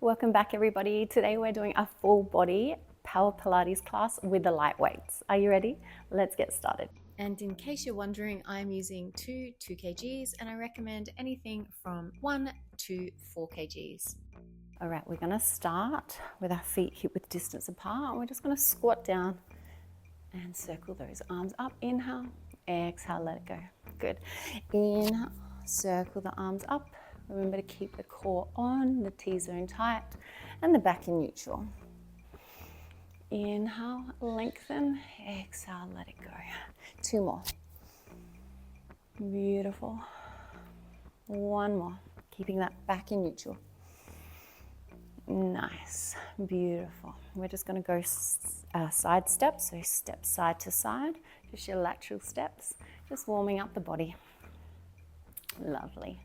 Welcome back everybody. Today we're doing a full body power Pilates class with the light weights. Are you ready? Let's get started. And in case you're wondering, I'm using 2 kgs and I recommend anything from 1 to 4 kgs. All right, we're gonna start with our feet hip width distance apart. We're just gonna squat down and circle those arms up. Inhale, exhale, let it go. Good. Inhale, circle the arms up. Remember to keep the core on, the T-zone tight, and the back in neutral. Inhale, lengthen, exhale, let it go. 2 more. Beautiful. 1 more. Keeping that back in neutral. Nice, beautiful. We're just going to go side steps, so step side to side, just your lateral steps, just warming up the body. Lovely.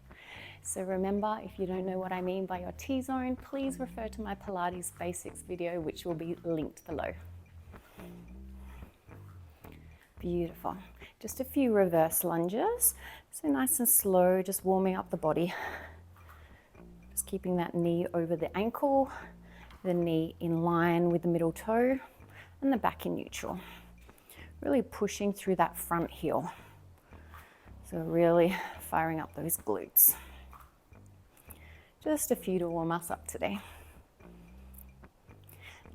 So remember, if you don't know what I mean by your T-zone, please refer to my Pilates basics video, which will be linked below. Beautiful. Just a few reverse lunges. So nice and slow, just warming up the body. Just keeping that knee over the ankle, the knee in line with the middle toe, and the back in neutral. Really pushing through that front heel. So really firing up those glutes. Just a few to warm us up today.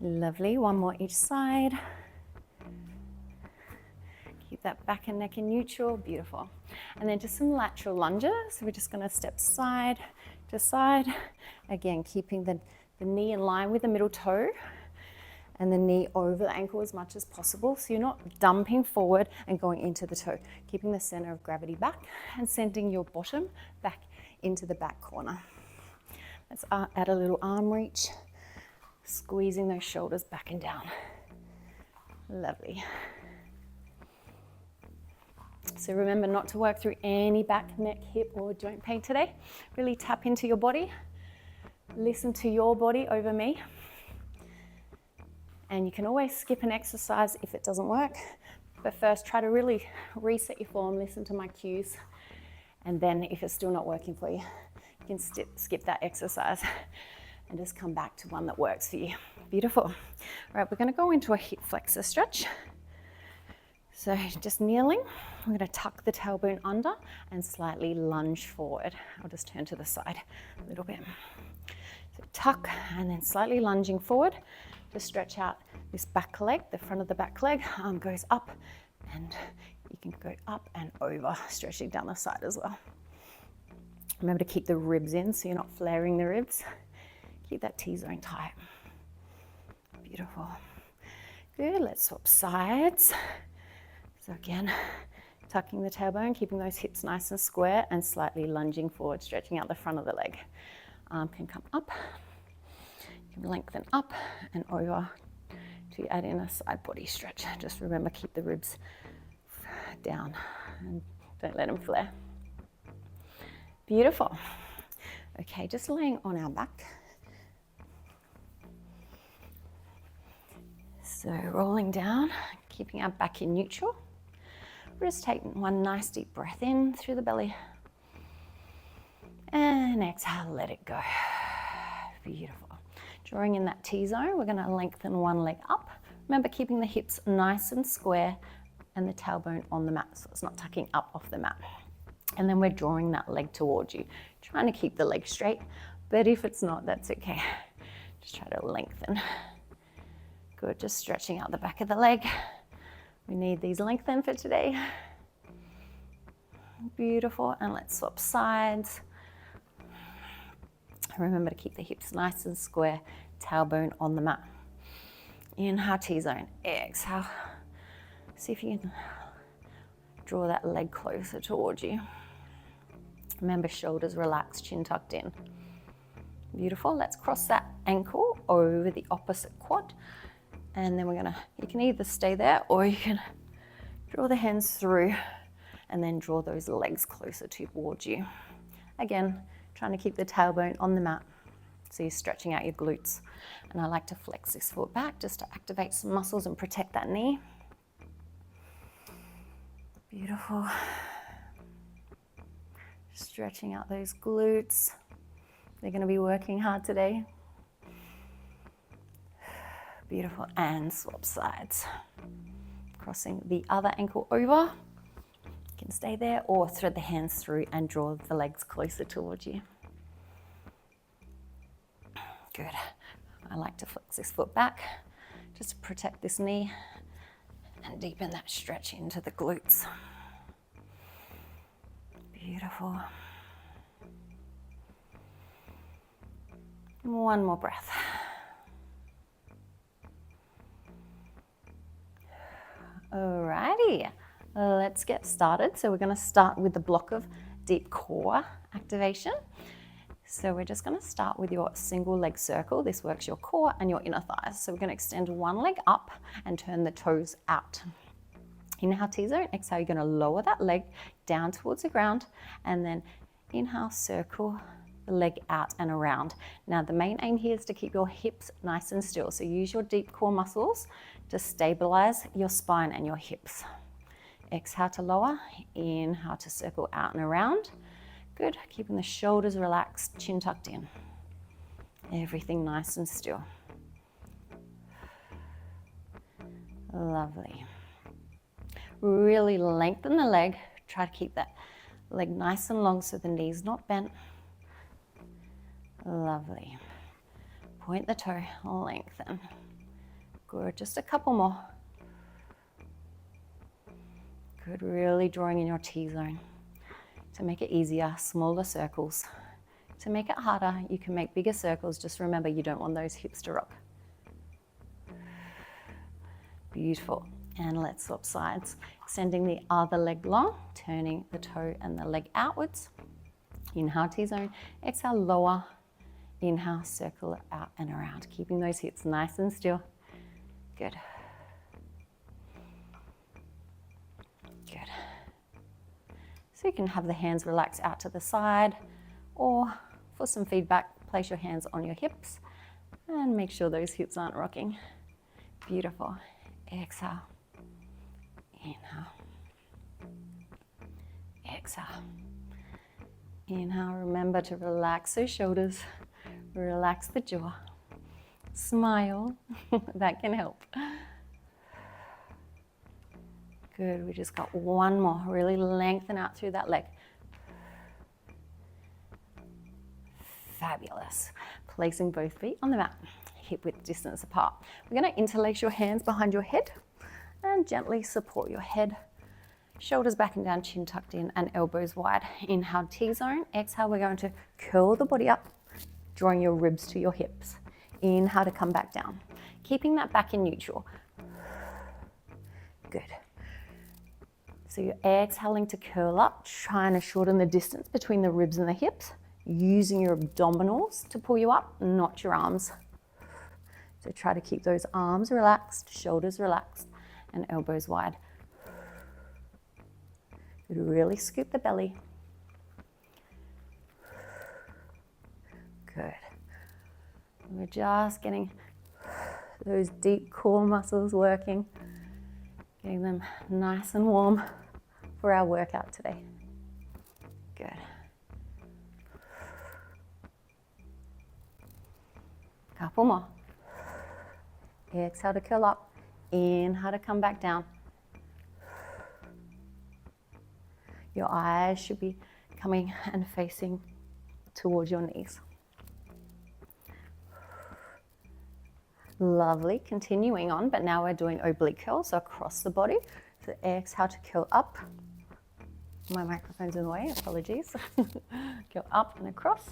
Lovely, 1 more each side. Keep that back and neck in neutral, beautiful. And then just some lateral lunges. So we're just gonna step side to side. Again, keeping the knee in line with the middle toe and the knee over the ankle as much as possible. So you're not dumping forward and going into the toe. Keeping the center of gravity back and sending your bottom back into the back corner. Let's add a little arm reach, squeezing those shoulders back and down. Lovely. So remember not to work through any back, neck, hip, or joint pain today. Really tap into your body. Listen to your body over me. And you can always skip an exercise if it doesn't work. But first, try to really reset your form, listen to my cues. And then if it's still not working for you, you can skip that exercise and just come back to one that works for you. Beautiful. All right, we're going to go into a hip flexor stretch. So just kneeling, I'm going to tuck the tailbone under and slightly lunge forward. I'll just turn to the side a little bit. So tuck and then slightly lunging forward to stretch out this back leg, the front of the back leg. Arm goes up and you can go up and over, stretching down the side as well. Remember to keep the ribs in so you're not flaring the ribs. Keep that T-zone tight. Beautiful. Good, let's swap sides. So again, tucking the tailbone, keeping those hips nice and square and slightly lunging forward, stretching out the front of the leg. Arm can come up, you can lengthen up and over to add in a side body stretch. Just remember, keep the ribs down and don't let them flare. Beautiful. Okay, just laying on our back. So rolling down, keeping our back in neutral. We're just taking one nice deep breath in through the belly. And exhale, let it go. Beautiful. Drawing in that T-zone, we're gonna lengthen one leg up. Remember, keeping the hips nice and square and the tailbone on the mat, so it's not tucking up off the mat. And then we're drawing that leg towards you, trying to keep the leg straight, but if it's not, that's okay. Just try to lengthen. Good, just stretching out the back of the leg. We need these lengthened for today. Beautiful, and let's swap sides. Remember to keep the hips nice and square, tailbone on the mat. Inhale, T-zone, exhale. See if you can draw that leg closer towards you. Remember, shoulders relaxed, chin tucked in. Beautiful. Let's cross that ankle over the opposite quad. And then you can either stay there or you can draw the hands through and then draw those legs closer towards you. Again, trying to keep the tailbone on the mat so you're stretching out your glutes. And I like to flex this foot back just to activate some muscles and protect that knee. Beautiful. Stretching out those glutes. They're going to be working hard today. Beautiful. And swap sides. Crossing the other ankle over. You can stay there or thread the hands through and draw the legs closer towards you. Good. I like to flex this foot back just to protect this knee and deepen that stretch into the glutes. Beautiful. One more breath. Alrighty, let's get started. So we're going to start with the block of deep core activation. So we're just going to start with your single leg circle. This works your core and your inner thighs. So we're going to extend one leg up and turn the toes out. Inhale, T-zone. Exhale, you're going to lower that leg down towards the ground, and then inhale, circle the leg out and around. Now the main aim here is to keep your hips nice and still. So use your deep core muscles to stabilize your spine and your hips. Exhale to lower, inhale to circle out and around. Good, keeping the shoulders relaxed, chin tucked in. Everything nice and still. Lovely. Really lengthen the leg. Try to keep that leg nice and long so the knee's not bent. Lovely. Point the toe, lengthen. Good, just a couple more. Good, really drawing in your T-zone. To make it easier, smaller circles. To make it harder, you can make bigger circles. Just remember, you don't want those hips to rock. Beautiful. And let's swap sides. Extending the other leg long, turning the toe and the leg outwards. Inhale, T-zone. Exhale, lower. Inhale, circle it out and around. Keeping those hips nice and still. Good. Good. So you can have the hands relax out to the side, or for some feedback, place your hands on your hips and make sure those hips aren't rocking. Beautiful. Exhale. Inhale. Exhale. Inhale. Remember to relax those shoulders, relax the jaw, smile. That can help. Good. We just got one more. Really lengthen out through that leg. Fabulous. Placing both feet on the mat, hip width distance apart. We're going to interlace your hands behind your head and gently support your head. Shoulders back and down, chin tucked in, and elbows wide. Inhale, T-zone. Exhale, we're going to curl the body up, drawing your ribs to your hips. Inhale to come back down. Keeping that back in neutral. Good. So you're exhaling to curl up, trying to shorten the distance between the ribs and the hips, using your abdominals to pull you up, not your arms. So try to keep those arms relaxed, shoulders relaxed, and elbows wide. Really scoop the belly. Good. We're just getting those deep core muscles working, getting them nice and warm for our workout today. Good. Couple more. Exhale to curl up. Inhale to come back down. Your eyes should be coming and facing towards your knees. Lovely. Continuing on, but now we're doing oblique curls, so across the body. So exhale to curl up. My microphone's in the way, apologies. Go up and across.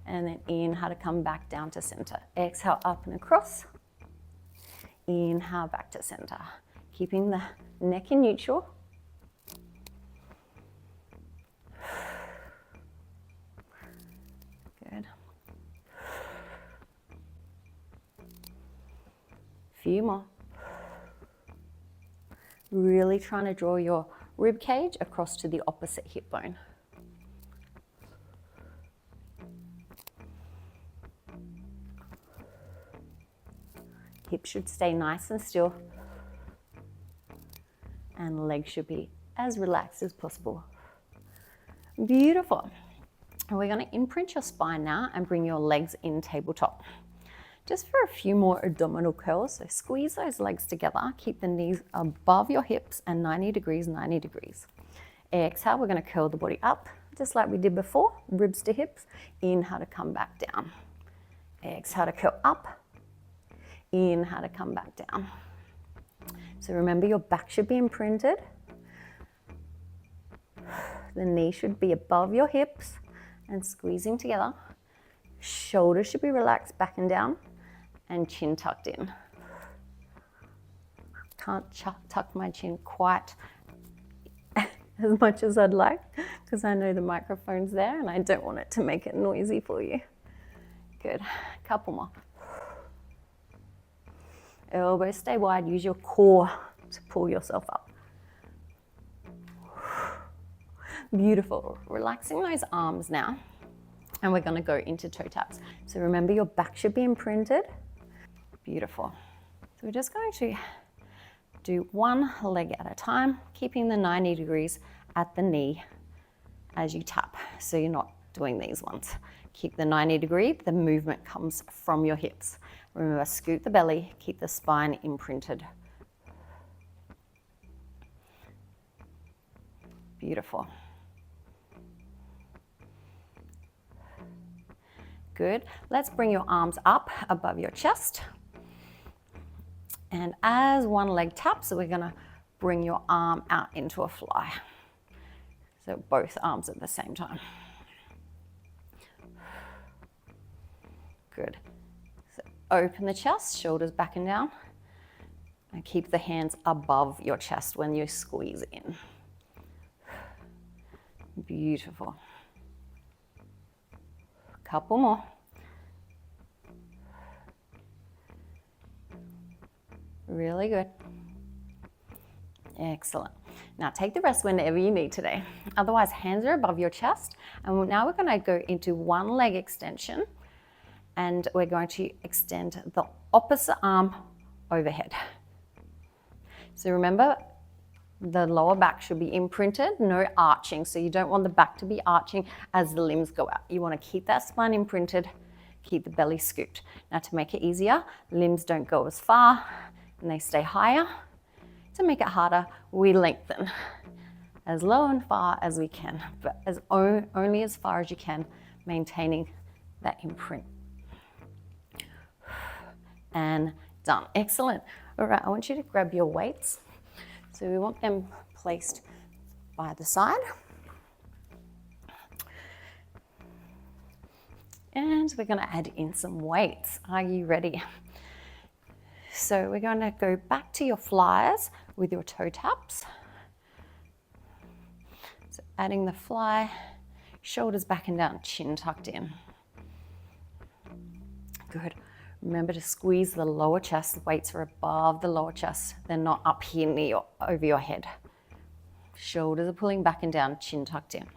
And then inhale to come back down to center. Exhale up and across. Inhale back to center. Keeping the neck in neutral. Good. Few more. Really trying to draw your rib cage across to the opposite hip bone. Hips should stay nice and still, and legs should be as relaxed as possible. Beautiful. And we're going to imprint your spine now and bring your legs in tabletop. just for a few more abdominal curls. So squeeze those legs together, keep the knees above your hips and 90 degrees, 90 degrees. Exhale, we're going to curl the body up, just like we did before, ribs to hips. Inhale to come back down. Exhale to curl up. Inhale to come back down. So remember, your back should be imprinted. The knee should be above your hips and squeezing together. Shoulders should be relaxed back and down and chin tucked in. Can't tuck my chin quite as much as I'd like because I know the microphone's there and I don't want it to make it noisy for you. Good, couple more. Elbows stay wide, use your core to pull yourself up. Beautiful, relaxing those arms now. And we're gonna go into toe taps. So remember, your back should be imprinted. Beautiful. So we're just going to do one leg at a time, keeping the 90 degrees at the knee as you tap. So you're not doing these ones. Keep the 90 degree, the movement comes from your hips. Remember, scoot the belly, keep the spine imprinted. Beautiful. Good. Let's bring your arms up above your chest. And as one leg taps, we're going to bring your arm out into a fly. So both arms at the same time. Good. So open the chest, shoulders back and down. And keep the hands above your chest when you squeeze in. Beautiful. Couple more. Really good. Excellent. Now take the rest whenever you need today. Otherwise, hands are above your chest. And now we're going to go into one leg extension. And we're going to extend the opposite arm overhead. So remember, the lower back should be imprinted, no arching. So you don't want the back to be arching as the limbs go out. You want to keep that spine imprinted, keep the belly scooped. Now to make it easier, limbs don't go as far and they stay higher. To make it harder, we lengthen as low and far as we can, but only as far as you can, maintaining that imprint. And done. Excellent. All right, I want you to grab your weights. So we want them placed by the side. And we're going to add in some weights. Are you ready? So we're going to go back to your flyers with your toe taps. So adding the fly, shoulders back and down, chin tucked in. Good. Remember to squeeze the lower chest. The weights are above the lower chest. They're not up here over your head. Shoulders are pulling back and down, chin tucked in.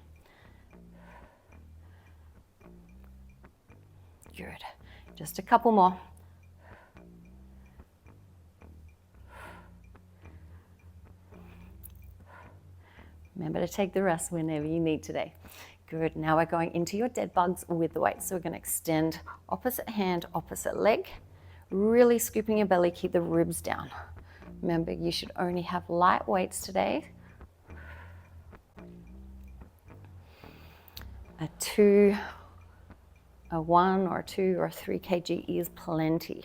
Good. Just a couple more. Remember to take the rest whenever you need today. Good. Now we're going into your dead bugs with the weights. So we're going to extend opposite hand, opposite leg. Really scooping your belly, keep the ribs down. Remember, you should only have light weights today. A 2, a 1 or 2 or 3 kg is plenty.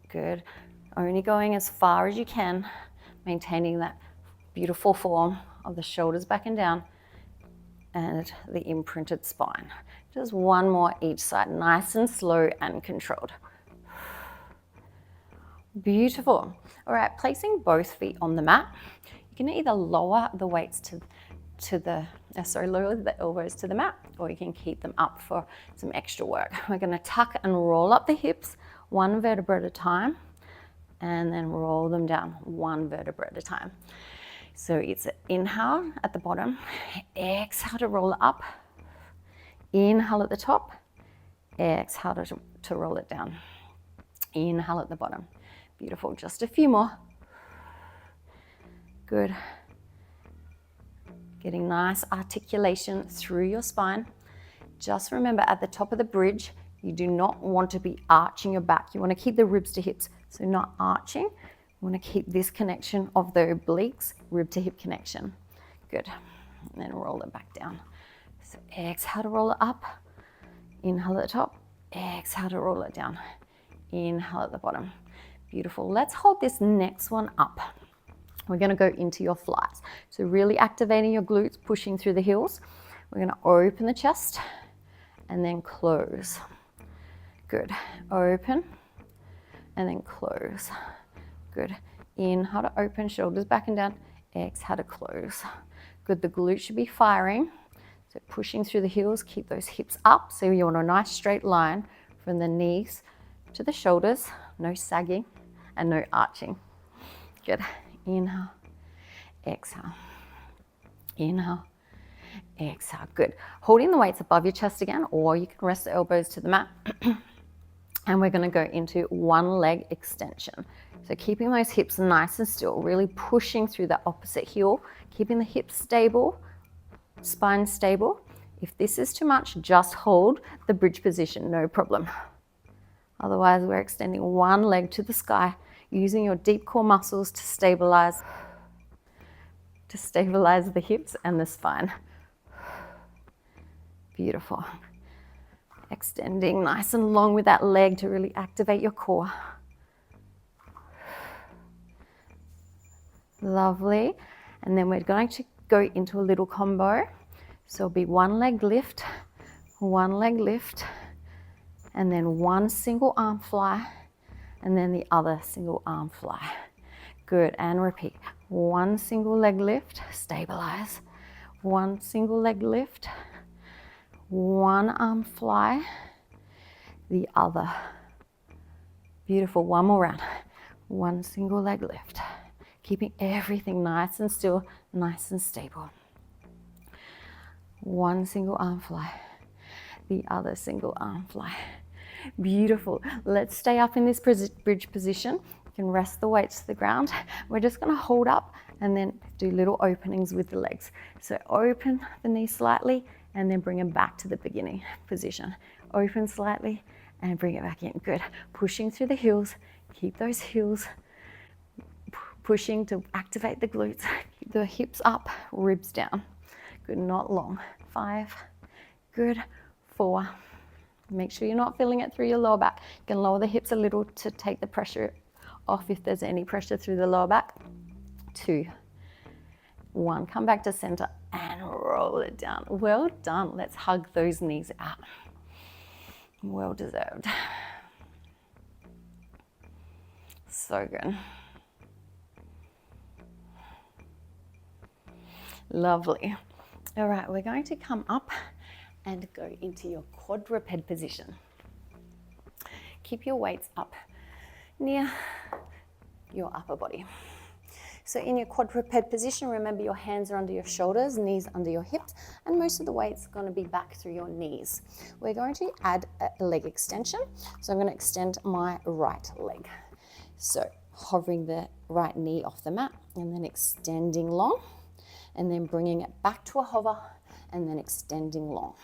Good. Only going as far as you can, maintaining that beautiful form of the shoulders back and down and the imprinted spine. Just one more each side, nice and slow and controlled. Beautiful. All right, placing both feet on the mat. You can either lower the weights lower the elbows to the mat, or you can keep them up for some extra work. We're going to tuck and roll up the hips, one vertebra at a time, and then roll them down, one vertebra at a time. So it's an inhale at the bottom, exhale to roll it up, inhale at the top, exhale to roll it down, inhale at the bottom. Beautiful, just a few more. Good. Getting nice articulation through your spine. Just remember at the top of the bridge, you do not want to be arching your back. You want to keep the ribs to hips, so not arching. You want to keep this connection of the obliques, rib to hip connection. Good. And then roll it back down. So exhale to roll it up. Inhale at the top. Exhale to roll it down. Inhale at the bottom. Beautiful. Let's hold this next one up. We're going to go into your flies. So really activating your glutes, pushing through the heels. We're going to open the chest and then close. Good. Open and then close. Good. Inhale to open, shoulders back and down. Exhale to close. Good. The glute should be firing. So pushing through the heels, keep those hips up. So you're on a nice straight line from the knees to the shoulders. No sagging and no arching. Good. Inhale. Exhale. Inhale. Exhale. Good. Holding the weights above your chest again, or you can rest the elbows to the mat. And we're going to go into one leg extension. So keeping those hips nice and still, really pushing through that opposite heel, keeping the hips stable, spine stable. If this is too much, just hold the bridge position, no problem. Otherwise, we're extending one leg to the sky, using your deep core muscles to stabilize the hips and the spine. Beautiful. Extending nice and long with that leg to really activate your core. Lovely. And then we're going to go into a little combo. So it'll be one leg lift, and then one single arm fly, and then the other single arm fly. Good, and repeat. One single leg lift, stabilize. One single leg lift, one arm fly, the other. Beautiful, one more round. One single leg lift. Keeping everything nice and still, nice and stable. One single arm fly, the other single arm fly. Beautiful. Let's stay up in this bridge position. You can rest the weights to the ground. We're just going to hold up and then do little openings with the legs. So open the knees slightly and then bring them back to the beginning position. Open slightly and bring it back in. Good. Pushing through the heels. Keep those heels pushing to activate the glutes. Keep the hips up, ribs down. Good, not long. 5. Good. 4. Make sure you're not feeling it through your lower back. You can lower the hips a little to take the pressure off if there's any pressure through the lower back. 2. 1. Come back to center and roll it down. Well done. Let's hug those knees out. Well deserved. So good. Lovely. All right, we're going to come up and go into your quadruped position. Keep your weights up near your upper body. So in your quadruped position, remember your hands are under your shoulders, knees under your hips, and most of the weight's going to be back through your knees. We're going to add a leg extension. So I'm going to extend my right leg. So hovering the right knee off the mat and then extending long, and then bringing it back to a hover and then extending long.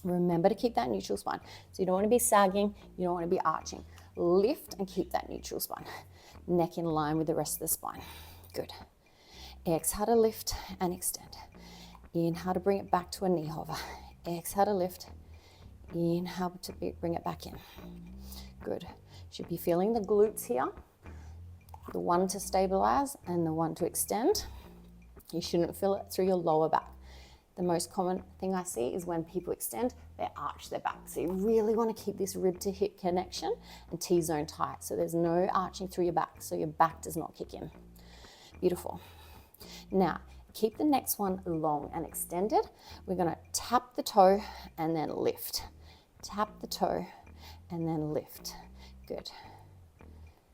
Remember to keep that neutral spine. So you don't want to be sagging, you don't want to be arching. Lift and keep that neutral spine. Neck in line with the rest of the spine. Good. Exhale to lift and extend. Inhale to bring it back to a knee hover. Exhale to lift. Inhale to bring it back in. Good. Should be feeling the glutes here. The one to stabilize and the one to extend. You shouldn't feel it through your lower back. The most common thing I see is when people extend, they arch their back. So you really want to keep this rib to hip connection and T-zone tight. So there's no arching through your back, so your back does not kick in. Beautiful. Now, keep the next one long and extended. We're going to tap the toe and then lift. Tap the toe and then lift. Good.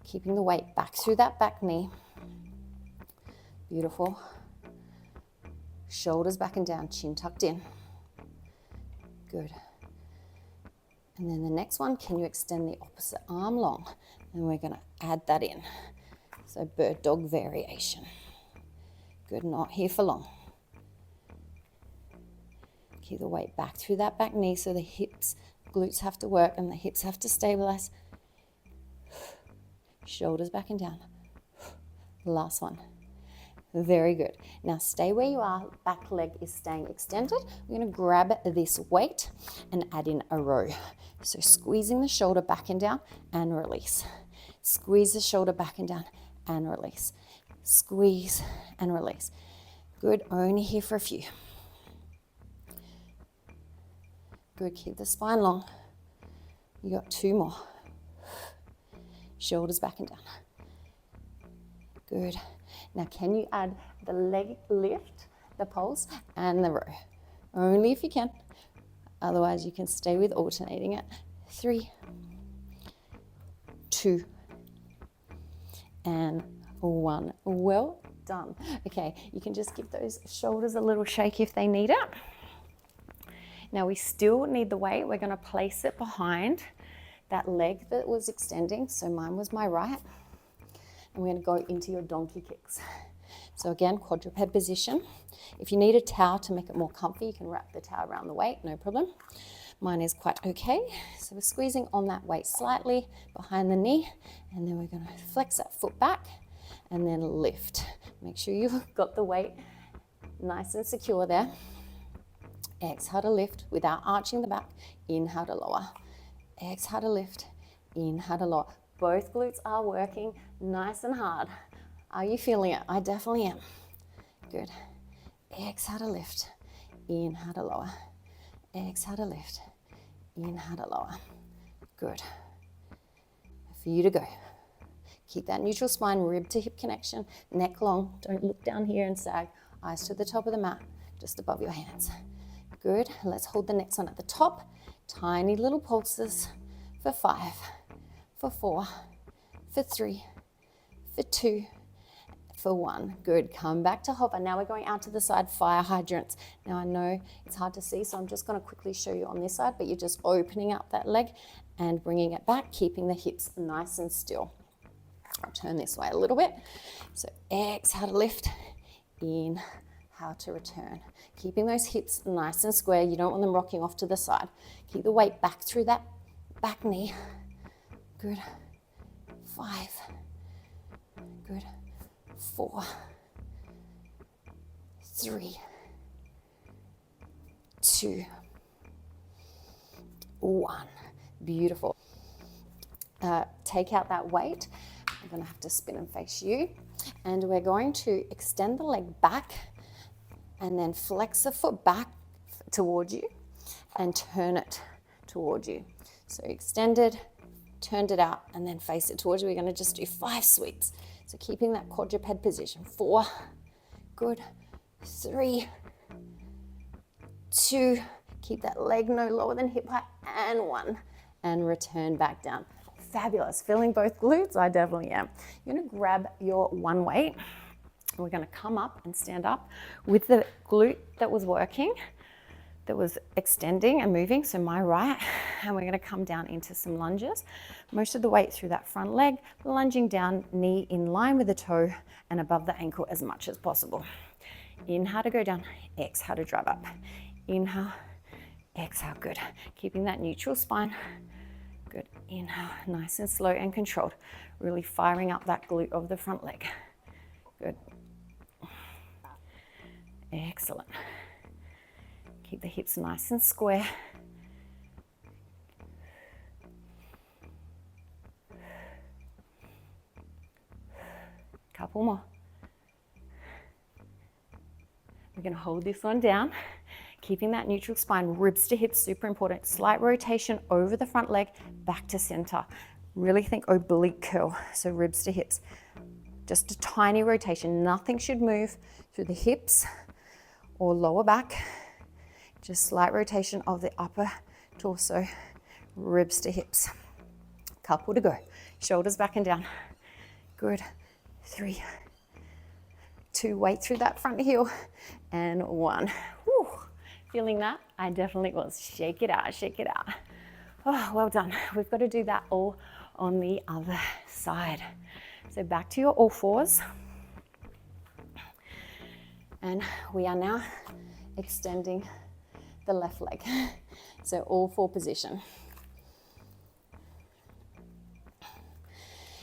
Keeping the weight back through that back knee. Beautiful. Shoulders back and down, chin tucked in. Good. And then the next one, can you extend the opposite arm long? And we're going to add that in. So bird dog variation. Good, not here for long. Keep the weight back through that back knee so the hips, glutes have to work and the hips have to stabilize. Shoulders back and down. Last one. Very good. Now stay where you are. Back leg is staying extended. We're going to grab this weight and add in a row. So squeezing the shoulder back and down and release. Squeeze the shoulder back and down and release. Squeeze and release. Good. Only here for a few. Good. Keep the spine long. You got 2 more. Shoulders back and down. Good. Now, can you add the leg lift, the pulse, and the row? Only if you can. Otherwise, you can stay with alternating it. 3, 2, and 1. Well done. Okay, you can just give those shoulders a little shake if they need it. Now, we still need the weight. We're going to place it behind that leg that was extending. So mine was my right. And we're going to go into your donkey kicks. So again, quadruped position. If you need a towel to make it more comfy, you can wrap the towel around the weight, no problem. Mine is quite okay. So we're squeezing on that weight slightly behind the knee, and then we're going to flex that foot back and then lift. Make sure you've got the weight nice and secure there. Exhale to lift without arching the back. Inhale to lower. Exhale to lift. Inhale to lower. Both glutes are working nice and hard. Are you feeling it? I definitely am. Good. Exhale to lift. Inhale to lower. Exhale to lift. Inhale to lower. Good. For you to go. Keep that neutral spine, rib to hip connection, neck long. Don't look down here and sag. Eyes to the top of the mat, just above your hands. Good. Let's hold the next one at the top. Tiny little pulses for 5, for 4, for 3, for 2, for 1. Good. Come back to hover. Now we're going out to the side, fire hydrants. Now I know it's hard to see, so I'm just going to quickly show you on this side, but you're just opening up that leg and bringing it back, keeping the hips nice and still. I'll turn this way a little bit. So exhale to lift, inhale to return. Keeping those hips nice and square. You don't want them rocking off to the side. Keep the weight back through that back knee. Good. 5. Good. 4. 3. 2. 1. Beautiful. Take out that weight. I'm going to have to spin and face you. And we're going to extend the leg back and then flex the foot back towards you and turn it towards you. So extended, turned it out, and then face it towards you. We're going to just do 5 sweeps. So keeping that quadruped position. 4. Good. 3. 2. Keep that leg no lower than hip height. And 1. And return back down. Fabulous. Feeling both glutes? I definitely am. You're going to grab your one weight. We're going to come up and stand up with the glute that was working, that was extending and moving, so my right, and we're going to come down into some lunges. Most of the weight through that front leg, lunging down, knee in line with the toe and above the ankle as much as possible. Inhale to go down, exhale to drive up. Inhale, exhale, good. Keeping that neutral spine. Good. Inhale, nice and slow and controlled. Really firing up that glute of the front leg. Good. Excellent. Keep the hips nice and square. Couple more. We're going to hold this one down. Keeping that neutral spine, ribs to hips, super important. Slight rotation over the front leg, back to center. Really think oblique curl, so ribs to hips. Just a tiny rotation. Nothing should move through the hips or lower back. Just slight rotation of the upper torso, ribs to hips. Couple to go. Shoulders back and down. Good. 3, 2, weight through that front heel, and 1. Whew. Feeling that? I definitely was. Shake it out, shake it out. Oh, well done. We've got to do that all on the other side. So back to your all fours. And we are now extending the left leg. So all four position.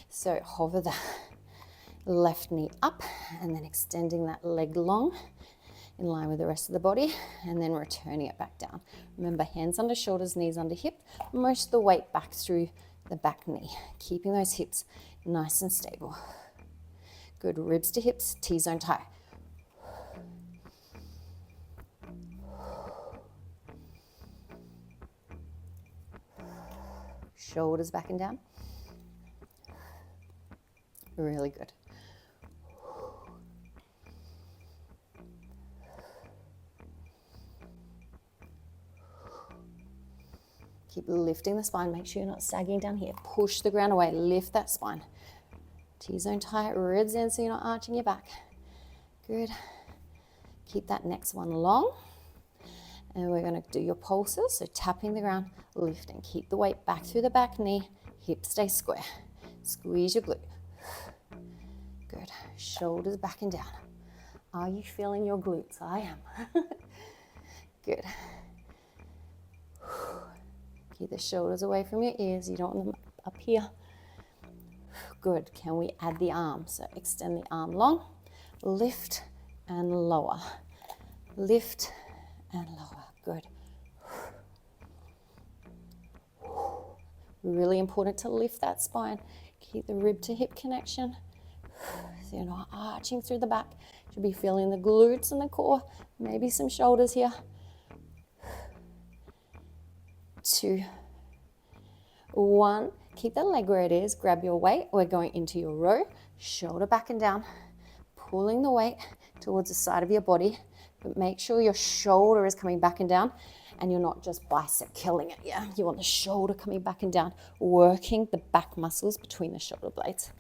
So hover the left knee up and then extending that leg long in line with the rest of the body, and then returning it back down. Remember, hands under shoulders, knees under hip, most of the weight back through the back knee, keeping those hips nice and stable. Good, ribs to hips, T-zone tie. Shoulders back and down. Really good. Keep lifting the spine. Make sure you're not sagging down here. Push the ground away. Lift that spine. T-zone tight, ribs in so you're not arching your back. Good. Keep that next one long. And we're going to do your pulses. So tapping the ground, lifting. Keep the weight back through the back knee. Hips stay square. Squeeze your glute. Good. Shoulders back and down. Are you feeling your glutes? I am. Good. Keep the shoulders away from your ears. You don't want them up here. Good. Can we add the arm? So extend the arm long. Lift and lower. Lift and lower. Good. Really important to lift that spine. Keep the rib to hip connection. So you're not arching through the back. Should be feeling the glutes and the core. Maybe some shoulders here. 2, 1. Keep the leg where it is. Grab your weight. We're going into your row. Shoulder back and down. Pulling the weight towards the side of your body. But make sure your shoulder is coming back and down and you're not just bicep killing it. Yeah, you want the shoulder coming back and down, working the back muscles between the shoulder blades.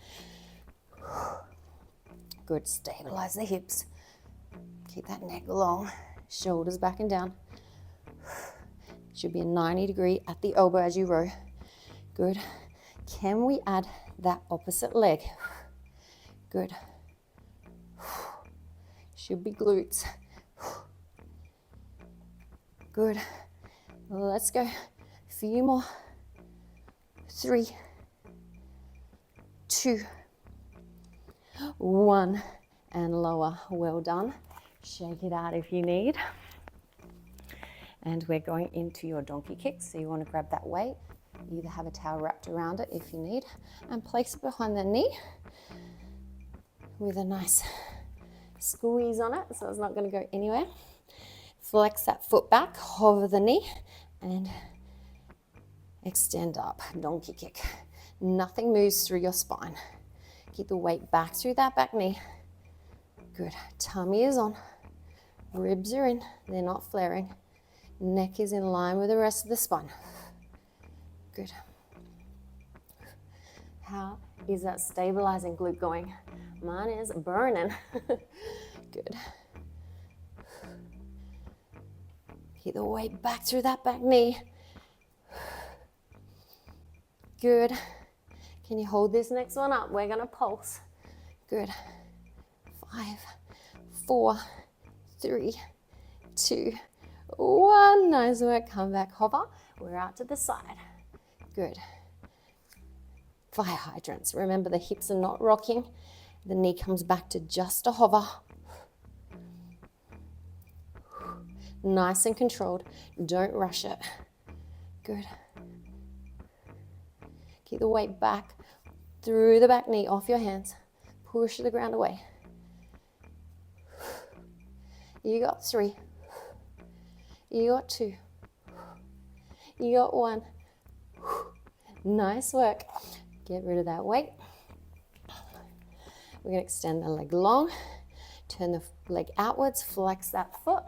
Good. Stabilize the hips. Keep that neck long. Shoulders back and down. Should be a 90-degree at the elbow as you row. Good. Can we add that opposite leg? Good. Should be glutes. Good. Let's go. A few more. 3, 2, 1. And lower. Well done. Shake it out if you need. And we're going into your donkey kick. So you want to grab that weight. Either have a towel wrapped around it if you need. And place it behind the knee with a nice squeeze on it. So it's not going to go anywhere. Flex that foot back. Hover the knee. And extend up. Donkey kick. Nothing moves through your spine. Keep the weight back through that back knee. Good. Tummy is on. Ribs are in. They're not flaring. Neck is in line with the rest of the spine. Good. How is that stabilizing glute going? Mine is burning. Good. Keep the weight back through that back knee. Good. Can you hold this next one up? We're going to pulse. Good. 5, 4, 3, 2, 1. Nice work. Come back, hover. We're out to the side. Good. Fire hydrants. Remember, the hips are not rocking. The knee comes back to just a hover. Nice and controlled. Don't rush it. Good. Keep the weight back through the back knee, off your hands. Push the ground away. You got 3. You got 2. You got 1. Nice work. Get rid of that weight. We're going to extend the leg long. Turn the leg outwards. Flex that foot.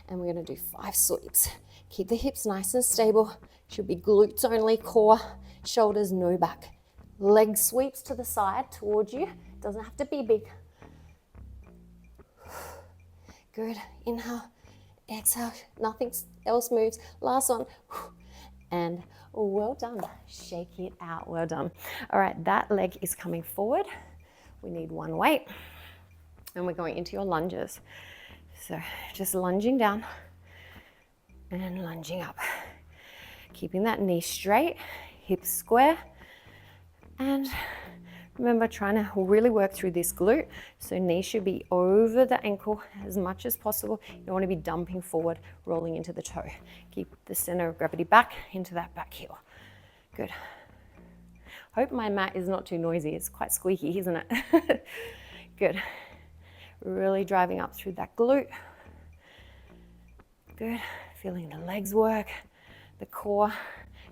And we're going to do 5 sweeps. Keep the hips nice and stable. Should be glutes only, core, shoulders, no back. Leg sweeps to the side towards you. Doesn't have to be big. Good. Inhale. Exhale. Nothing else moves. Last one. And well done. Shake it out. Well done. All right, that leg is coming forward. We need 1 weight. And we're going into your lunges. So just lunging down. and lunging up. Keeping that knee straight, hips square, and remember, trying to really work through this glute. So knee should be over the ankle as much as possible. You don't want to be dumping forward, rolling into the toe. Keep the center of gravity back into that back heel. Good. Hope my mat is not too noisy. It's quite squeaky, isn't it? Good. Really driving up through that glute. Good. Feeling the legs work, the core,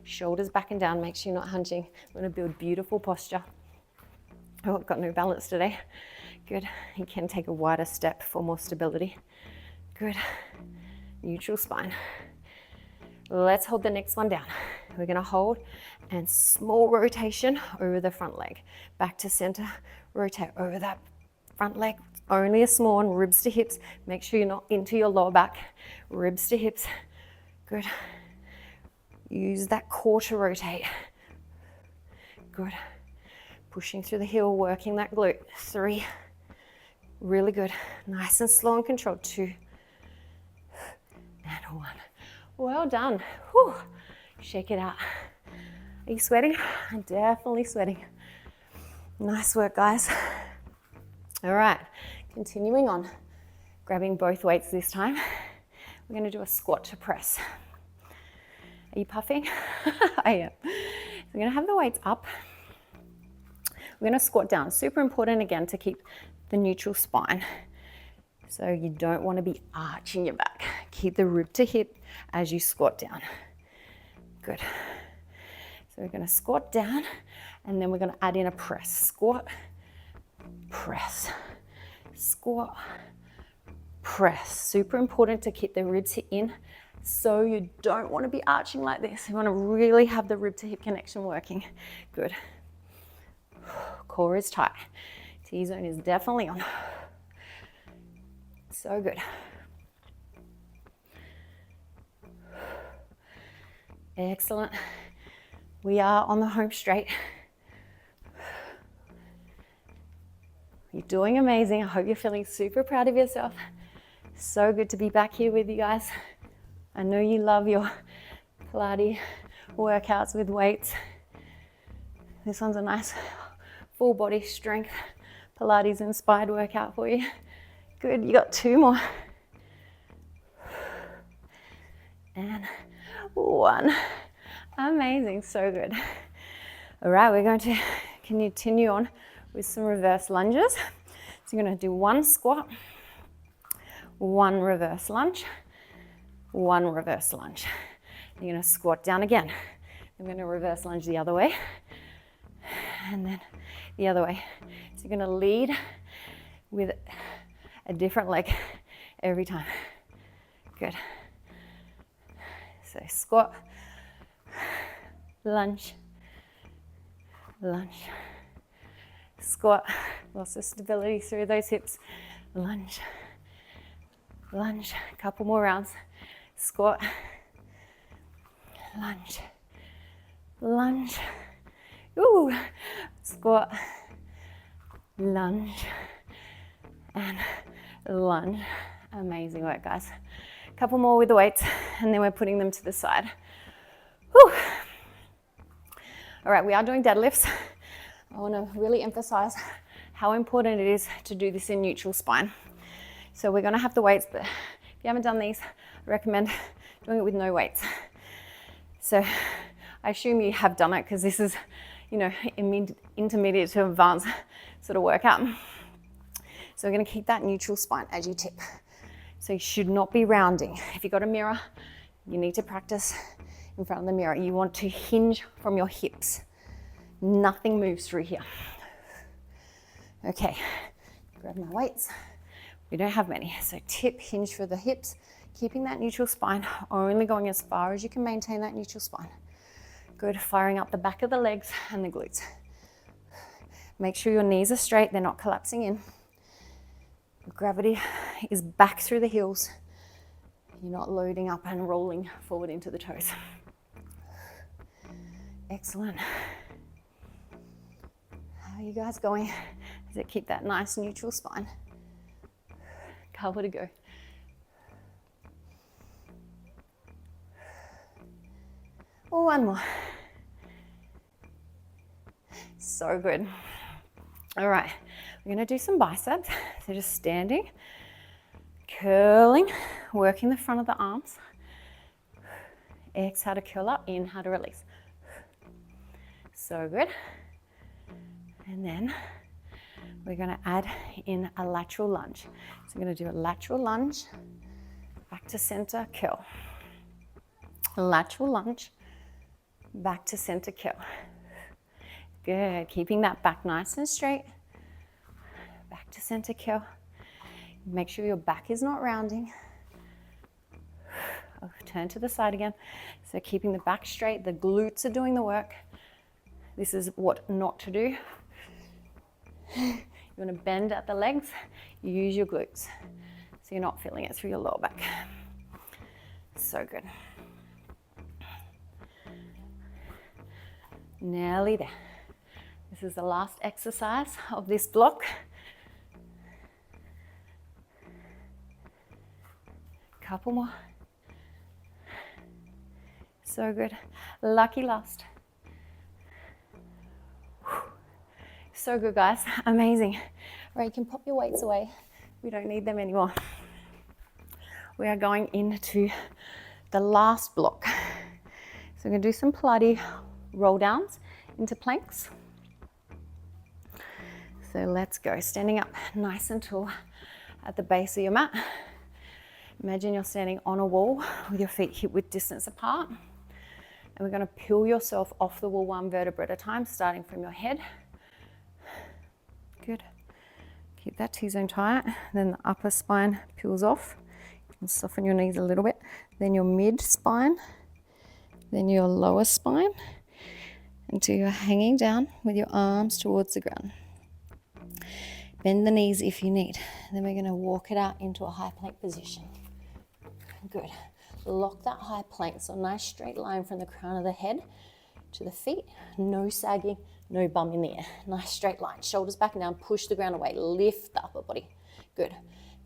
shoulders back and down. Make sure you're not hunching. We're going to build beautiful posture. Oh, I've got no balance today. Good. You can take a wider step for more stability. Good. Neutral spine. Let's hold the next one down. We're going to hold and small rotation over the front leg. Back to center. Rotate over that front leg. Only a small one. Ribs to hips. Make sure you're not into your lower back. Ribs to hips. Good. Use that core to rotate. Good. Pushing through the heel, working that glute. 3. Really good. Nice and slow and controlled. 2. And 1. Well done. Whew. Shake it out. Are you sweating? I'm definitely sweating. Nice work, guys. All right, continuing on. Grabbing both weights this time. We're going to do a squat to press. Are you puffing? I am. We're going to have the weights up. We're going to squat down. Super important again to keep the neutral spine. So you don't want to be arching your back. Keep the rib to hip as you squat down. Good. So we're going to squat down and then we're going to add in a press. Squat, press, squat, press. Super important to keep the ribs in. So you don't want to be arching like this. You want to really have the rib to hip connection working. Good. Core is tight. T-zone is definitely on. So good. Excellent. We are on the home straight. You're doing amazing. I hope you're feeling super proud of yourself. So good to be back here with you guys. I know you love your Pilates workouts with weights. This one's a nice full body strength Pilates inspired workout for you. Good, you got 2 more. And 1. Amazing, so good. All right, we're going to continue on with some reverse lunges. So you're going to do 1 squat, 1 reverse lunge, 1 reverse lunge. You're going to squat down again. I'm going to reverse lunge the other way and then the other way. So you're going to lead with a different leg every time. Good. So squat, lunge, lunge, squat, lots of stability through those hips, lunge, lunge, a couple more rounds, squat, lunge, lunge, ooh, squat, lunge, and lunge. Amazing work, guys. A couple more with the weights, and then we're putting them to the side. Whew. All right, we are doing deadlifts. I want to really emphasize how important it is to do this in neutral spine. So we're going to have the weights, but if you haven't done these, I recommend doing it with no weights. So I assume you have done it because this is, you know, intermediate to advanced sort of workout. So we're going to keep that neutral spine as you tip. So you should not be rounding. If you've got a mirror, you need to practice in front of the mirror. You want to hinge from your hips. Nothing moves through here. Okay, grab my weights. We don't have many. So tip, hinge for the hips, keeping that neutral spine, only going as far as you can maintain that neutral spine. Good, firing up the back of the legs and the glutes. Make sure your knees are straight, they're not collapsing in. Gravity is back through the heels. You're not loading up and rolling forward into the toes. Excellent. How are you guys going? Does it keep that nice neutral spine? Couple to go. One more. So good. All right, we're gonna do some biceps. So just standing, curling, working the front of the arms. Exhale to curl up, inhale to release. So good. And then we're gonna add in a lateral lunge. So I'm gonna do a lateral lunge, back to center, curl. Lateral lunge, back to center, curl. Good, keeping that back nice and straight. Back to center, curl. Make sure your back is not rounding. Turn to the side again. So keeping the back straight, the glutes are doing the work. This is what not to do. You want to bend at the legs, use your glutes. So you're not feeling it through your lower back. So good. Nearly there. This is the last exercise of this block. Couple more. So good. Lucky last. So good, guys. Amazing. All right, you can pop your weights away. We don't need them anymore. We are going into the last block. So we're going to do some Pilates roll downs into planks. So let's go. Standing up nice and tall at the base of your mat. Imagine you're standing on a wall with your feet hip width distance apart. And we're going to peel yourself off the wall one vertebra at a time, starting from your head. Good. Keep that T-zone tight. Then the upper spine peels off. You can soften your knees a little bit. Then your mid spine. Then your lower spine. Until you're hanging down with your arms towards the ground. Bend the knees if you need. Then we're going to walk it out into a high plank position. Good. Lock that high plank, so a nice straight line from the crown of the head to the feet. No sagging, no bum in the air. Nice straight line. Shoulders back and down, push the ground away. Lift the upper body. Good.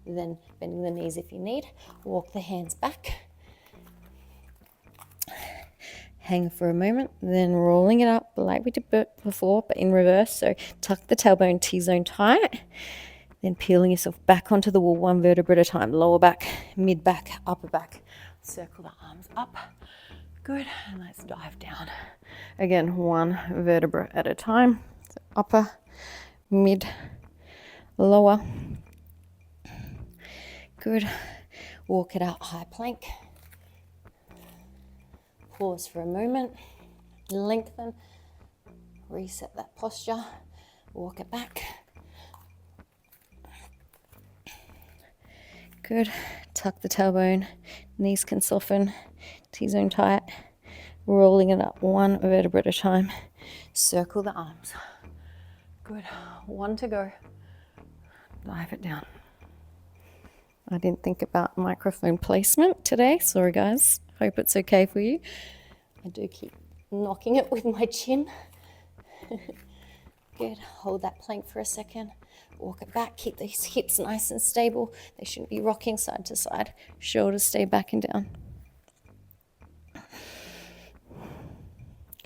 Then bending the knees if you need. Walk the hands back. Hang for a moment, then rolling it up like we did before, but in reverse. So tuck the tailbone, T-zone tight. Then peeling yourself back onto the wall one vertebra at a time. Lower back, mid back, upper back. Circle the arms up. Good. And let's dive down. Again, one vertebra at a time. So upper, mid, lower. Good. Walk it out, high plank. Pause for a moment. Lengthen. Reset that posture. Walk it back. Good. Tuck the tailbone. Knees can soften. T-zone tight. Rolling it up one vertebra at a time. Circle the arms. Good. One to go. Dive it down. I didn't think about microphone placement today. Sorry, guys. Hope it's okay for you. I do keep knocking it with my chin. Good. Hold that plank for a second. Walk it back. Keep these hips nice and stable. They shouldn't be rocking side to side. Shoulders stay back and down.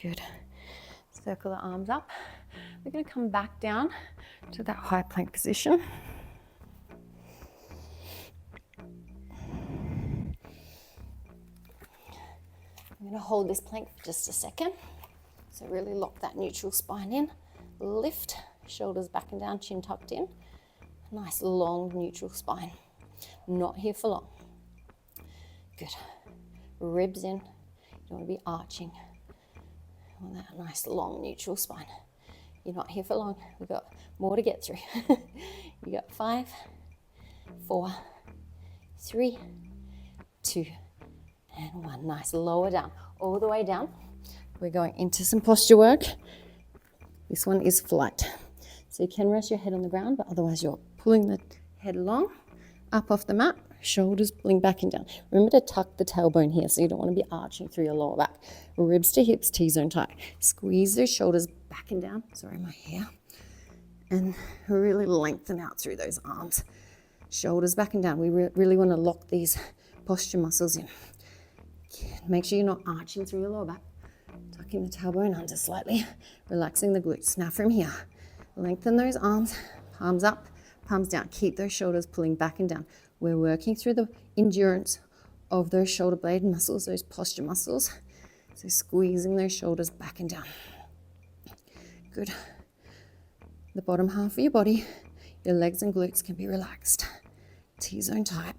Good. Circle the arms up. We're going to come back down to that high plank position. I'm going to hold this plank for just a second. So really lock that neutral spine in. Lift, shoulders back and down, chin tucked in. Nice long neutral spine. Not here for long. Good. Ribs in. You don't want to be arching. You want that nice long neutral spine. You're not here for long. We've got more to get through. You got 5, 4, 3, 2, and 1. Nice. Lower down. All the way down. We're going into some posture work. This one is flight. So you can rest your head on the ground, but otherwise you're pulling the head long, up off the mat, shoulders pulling back and down. Remember to tuck the tailbone here, so you don't want to be arching through your lower back. Ribs to hips, T-zone tight. Squeeze those shoulders back and down. Sorry, my hair. And really lengthen out through those arms. Shoulders back and down. We really want to lock these posture muscles in. Make sure you're not arching through your lower back. Tucking the tailbone under slightly, relaxing the glutes. Now from here, lengthen those arms, palms up, palms down. Keep those shoulders pulling back and down. We're working through the endurance of those shoulder blade muscles, those posture muscles. So squeezing those shoulders back and down. Good. The bottom half of your body, your legs and glutes can be relaxed. T-zone tight.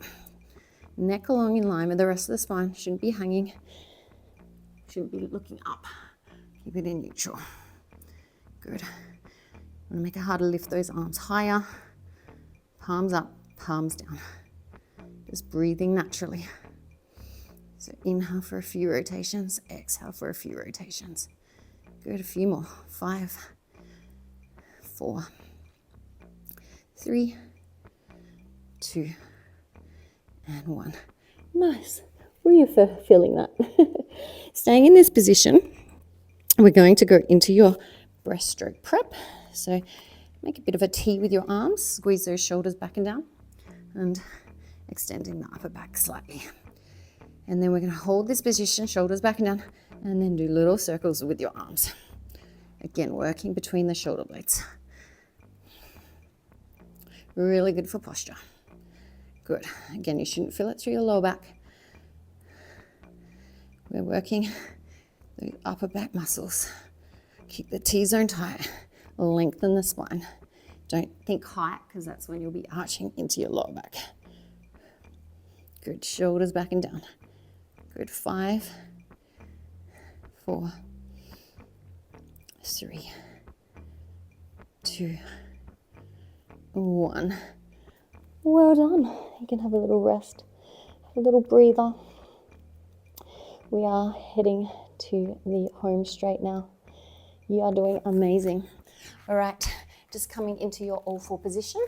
Neck along in line with the rest of the spine. Shouldn't be hanging. Shouldn't be looking up. Keep it in neutral. Good. Want to make it harder, lift those arms higher. Palms up, palms down. Just breathing naturally. So inhale for a few rotations, exhale for a few rotations. Good, a few more. 5, 4, 3, 2, and 1. Nice. Were you feeling that? Staying in this position, we're going to go into your breaststroke prep. So make a bit of a T with your arms, squeeze those shoulders back and down, and extending the upper back slightly. And then we're going to hold this position, shoulders back and down, and then do little circles with your arms. Again, working between the shoulder blades. Really good for posture. Good. Again, you shouldn't feel it through your lower back. We're working the upper back muscles. Keep the T-zone tight. Lengthen the spine. Don't think height, because that's when you'll be arching into your lower back. Good. Shoulders back and down. Good. 5, 4, 3, 2, 1. Well done. You can have a little rest, a little breather. We are heading to the home straight now. You are doing amazing. All right, just coming into your all four position.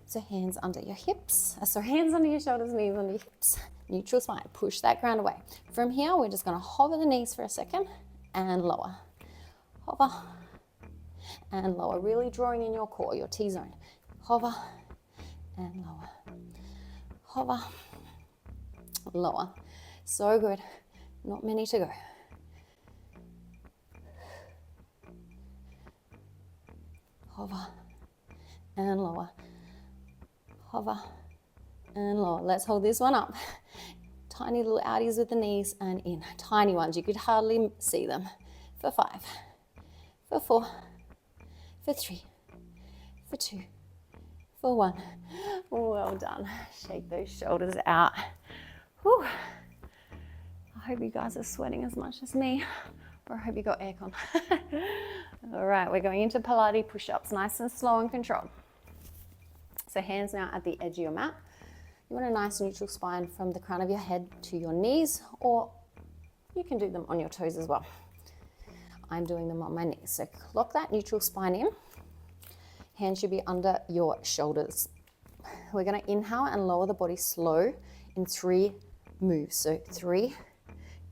So hands under your hips. Hands under your shoulders, knees under your hips. Neutral spine. Push that ground away. From here, we're just going to hover the knees for a second and lower. Hover and lower. Really drawing in your core, your T-zone. Hover and lower. Hover, lower. So good. Not many to go. Hover and lower. Hover and lower. Let's hold this one up. Tiny little outies with the knees and in. Tiny ones. You could hardly see them. For 5, for 4, for 3, for 2, for 1. Well done. Shake those shoulders out. Whew. I hope you guys are sweating as much as me, or I hope you got aircon. All right, we're going into Pilates push-ups, nice and slow and controlled. So hands now at the edge of your mat. You want a nice neutral spine from the crown of your head to your knees, or you can do them on your toes as well. I'm doing them on my knees. So lock that neutral spine in. Hands should be under your shoulders. We're going to inhale and lower the body slow in 3 moves. So 3,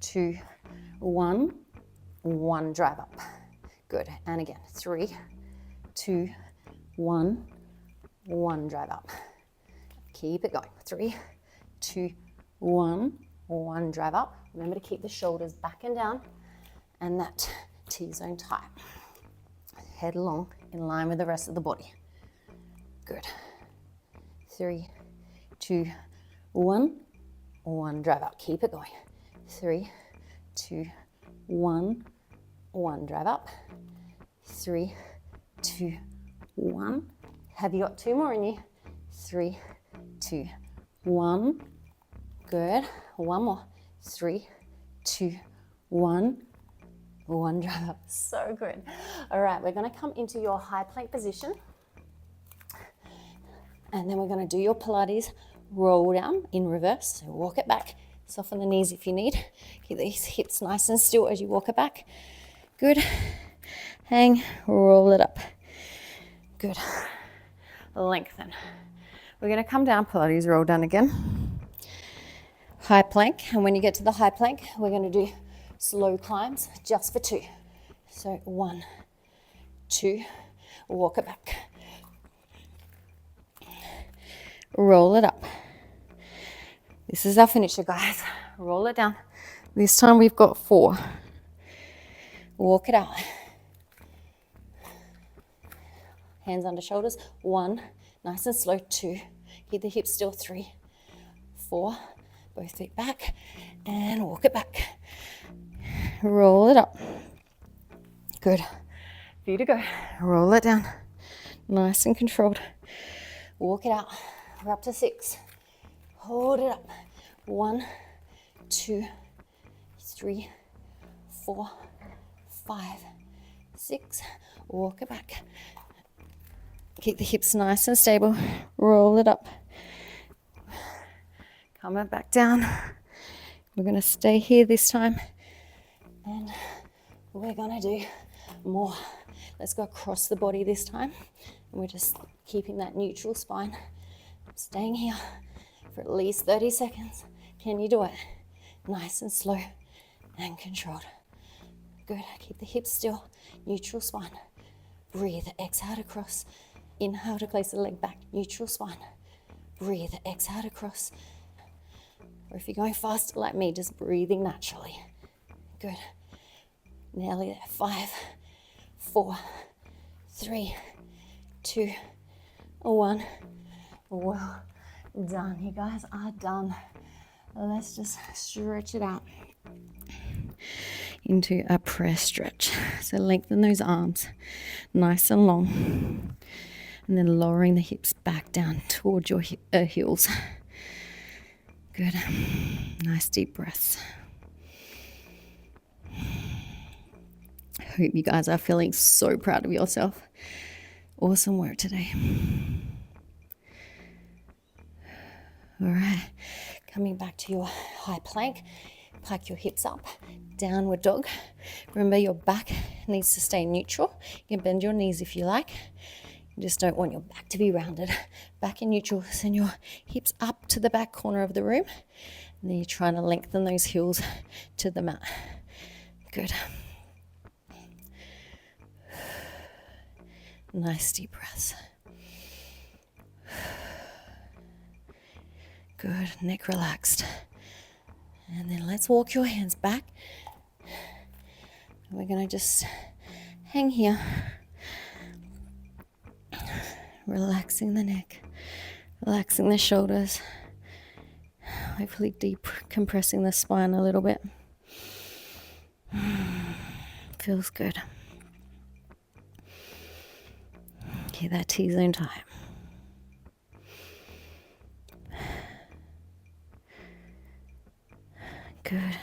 2, 1, 1, drive up. Good. And again, 3, 2, 1, 1, drive up. Keep it going. 3, 2, 1, 1, drive up. Remember to keep the shoulders back and down and that T-zone tight. Head long in line with the rest of the body. Good. 3, 2, 1, 1, drive up. Keep it going. 3, 2, 1, 1, drive up. 3, 2, 1. Have you got 2 more in you? 3, 2, 1. Good. 1 more. 3, 2, 1. 1, drive up. So good. All right, we're going to come into your high plank position. And then we're going to do your Pilates roll down in reverse. So walk it back. Soften the knees if you need. Keep these hips nice and still as you walk it back. Good. Hang, roll it up. Good. Lengthen. We're going to come down, Pilates roll down again. High plank. And when you get to the high plank, we're going to do slow climbs just for 2. So 1, 2, walk it back. Roll it up. This is our finisher, guys. Roll it down. This time we've got 4. Walk it out. Hands under shoulders. 1, nice and slow. 2, keep the hips still. 3, 4, both feet back, and walk it back. Roll it up. Good. Few to go. Roll it down. Nice and controlled. Walk it out. We're up to 6. Hold it up. 1, 2, 3, 4, 5, 6. Walk it back. Keep the hips nice and stable. Roll it up. Come it back down. We're going to stay here this time. And we're going to do more. Let's go across the body this time. And we're just keeping that neutral spine. Staying here for at least 30 seconds. Can you do it? Nice and slow and controlled. Good. Keep the hips still. Neutral spine. Breathe. Exhale across. Inhale to place the leg back. Neutral spine. Breathe. Exhale across. Or if you're going faster like me, just breathing naturally. Good. Nearly there. 5, 4, 3, 2, 1. Well done. You guys are done. Let's just stretch it out into a press stretch. So lengthen those arms nice and long. And then lowering the hips back down towards your heels. Good. Nice deep breaths. Hope you guys are feeling so proud of yourself. Awesome work today. All right. Coming back to your high plank. Pike your hips up. Downward dog. Remember your back needs to stay neutral. You can bend your knees if you like. You just don't want your back to be rounded. Back in neutral. Send your hips up to the back corner of the room. And then you're trying to lengthen those heels to the mat. Good. Nice deep breaths. Good. Neck relaxed. And then let's walk your hands back. We're going to just hang here. Relaxing the neck, relaxing the shoulders, hopefully deep compressing the spine a little bit. Feels good. Keep that T-zone tight. Good.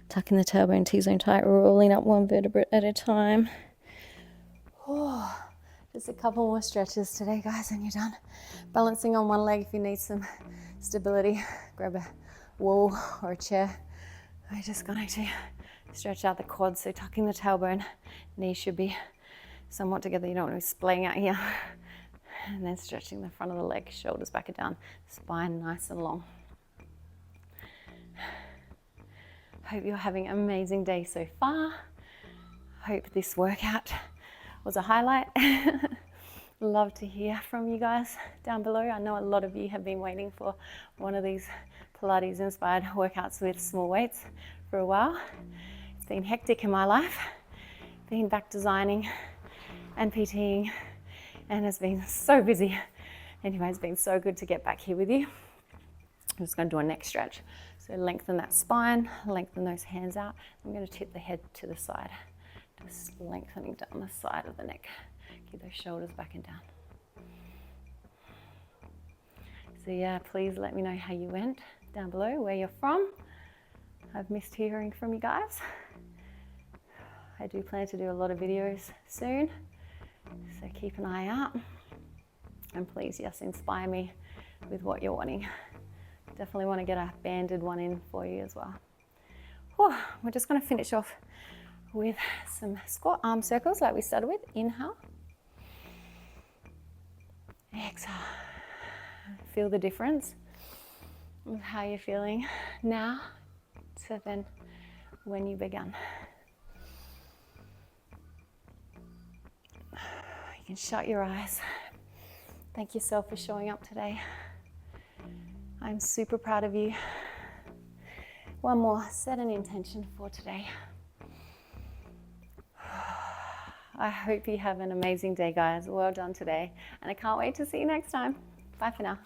Tucking the tailbone, T-zone tight, rolling up one vertebrae at a time. Oh. Just a couple more stretches today, guys, and you're done. Balancing on one leg if you need some stability. Grab a wall or a chair. We're just going to stretch out the quads, so tucking the tailbone. Knees should be somewhat together. You don't want to be splaying out here. And then stretching the front of the leg, shoulders back and down. Spine nice and long. Hope you're having an amazing day so far. Hope this workout was a highlight. Love to hear from you guys down below. I know a lot of you have been waiting for one of these Pilates inspired workouts with small weights for a while. It's been hectic in my life. Been back designing and PTing and it's been so busy. Anyway, it's been so good to get back here with you. I'm just going to do a neck stretch. So lengthen that spine, lengthen those hands out. I'm going to tip the head to the side. Just lengthening down the side of the neck. Keep those shoulders back and down. So yeah, please let me know how you went down below, where you're from. I've missed hearing from you guys. I do plan to do a lot of videos soon, so keep an eye out. And please, yes, inspire me with what you're wanting. Definitely want to get a banded one in for you as well. Whew, we're just going to finish off with some squat arm circles like we started with. Inhale. Exhale. Feel the difference of how you're feeling now to then when you began. You can shut your eyes. Thank yourself for showing up today. I'm super proud of you. One more, set an intention for today. I hope you have an amazing day, guys. Well done today, and I can't wait to see you next time. Bye for now.